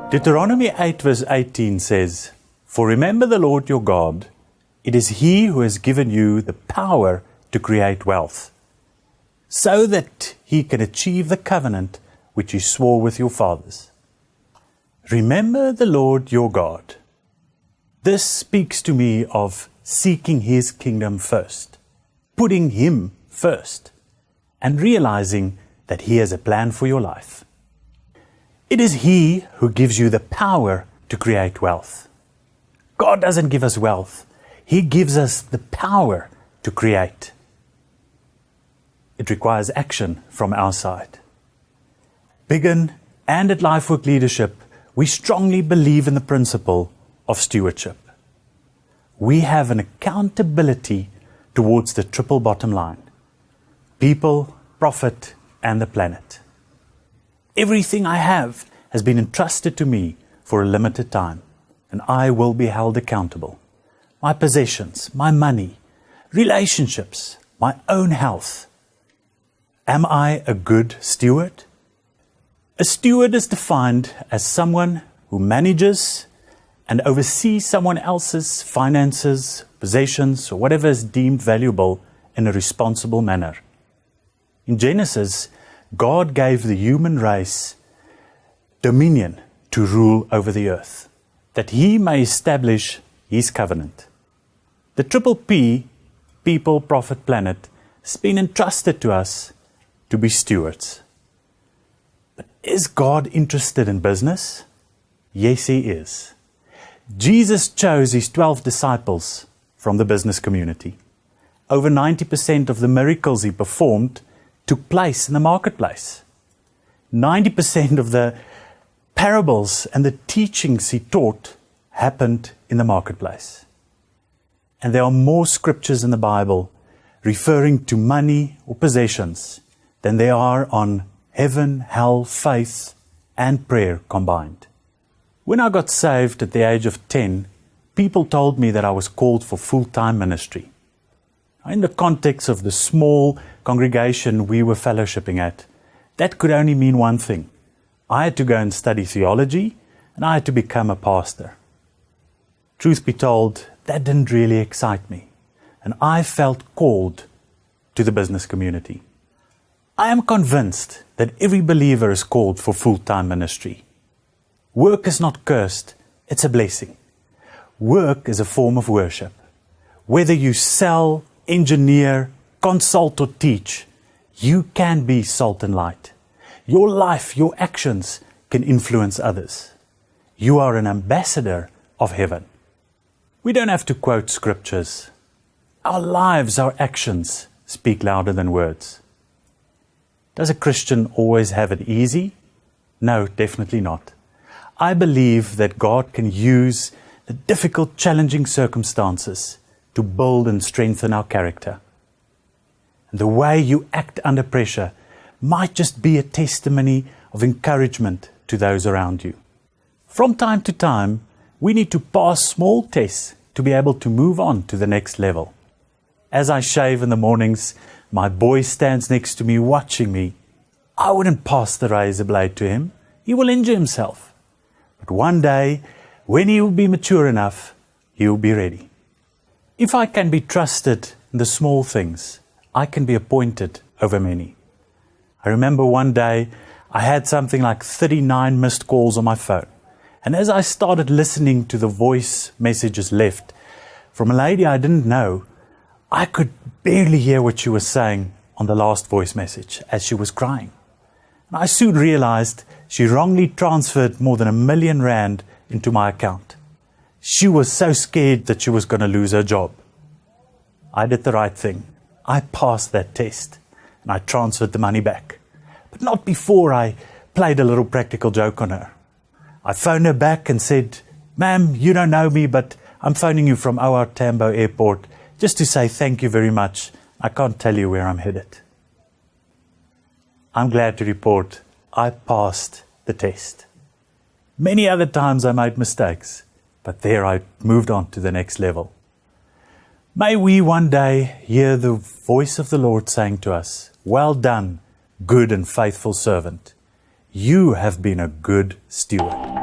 Deuteronomy 8 verse 18 says, "For remember the Lord your God, it is He who has given you the power to create wealth, so that He can achieve the covenant which He swore with your fathers." Remember the Lord your God. This speaks to me of seeking His kingdom first, putting Him first, and realizing that He has a plan for your life. It is He who gives you the power to create wealth. God doesn't give us wealth. He gives us the power to create. It requires action from our side. Biggin and at Lifework Leadership, we strongly believe in the principle of stewardship. We have an accountability towards the triple bottom line: people, profit, and the planet. Everything I have has been entrusted to me for a limited time, and I will be held accountable. My possessions, my money, relationships, my own health. Am I a good steward? A steward is defined as someone who manages and oversees someone else's finances, possessions, or whatever is deemed valuable in a responsible manner. In Genesis, God gave the human race dominion to rule over the earth, that He may establish His covenant. The triple P, people, profit, planet, has been entrusted to us to be stewards. But is God interested in business? Yes, He is. Jesus chose His 12 disciples from the business community. Over 90% of the miracles He performed took place in the marketplace. 90% of the parables and the teachings He taught happened in the marketplace. And there are more scriptures in the Bible referring to money or possessions than there are on heaven, hell, faith, and prayer combined. When I got saved at the age of 10, people told me that I was called for full-time ministry. In the context of the small congregation we were fellowshipping at, that could only mean one thing. I had to go and study theology, and I had to become a pastor. Truth be told, that didn't really excite me, and I felt called to the business community. I am convinced that every believer is called for full-time ministry. Work is not cursed, it's a blessing. Work is a form of worship. Whether you sell, engineer, consult or teach, you can be salt and light. Your life, your actions can influence others. You are an ambassador of heaven. We don't have to quote scriptures. Our lives, our actions speak louder than words. Does a Christian always have it easy? No, definitely not. I believe that God can use the difficult, challenging circumstances to build and strengthen our character. And the way you act under pressure might just be a testimony of encouragement to those around you. From time to time, we need to pass small tests to be able to move on to the next level. As I shave in the mornings, my boy stands next to me watching me. I wouldn't pass the razor blade to him. He will injure himself. But one day, when he will be mature enough, he will be ready. If I can be trusted in the small things, I can be appointed over many. I remember one day I had something like 39 missed calls on my phone. And as I started listening to the voice messages left from a lady I didn't know, I could barely hear what she was saying on the last voice message as she was crying. And I soon realized she wrongly transferred more than R1 million into my account. She was so scared that she was going to lose her job. I did the right thing. I passed that test and I transferred the money back. But not before I played a little practical joke on her. I phoned her back and said, "Ma'am, you don't know me, but I'm phoning you from OR Tambo Airport just to say thank you very much. I can't tell you where I'm headed." I'm glad to report I passed the test. Many other times I made mistakes, but there I moved on to the next level. May we one day hear the voice of the Lord saying to us, "Well done, good and faithful servant. You have been a good steward."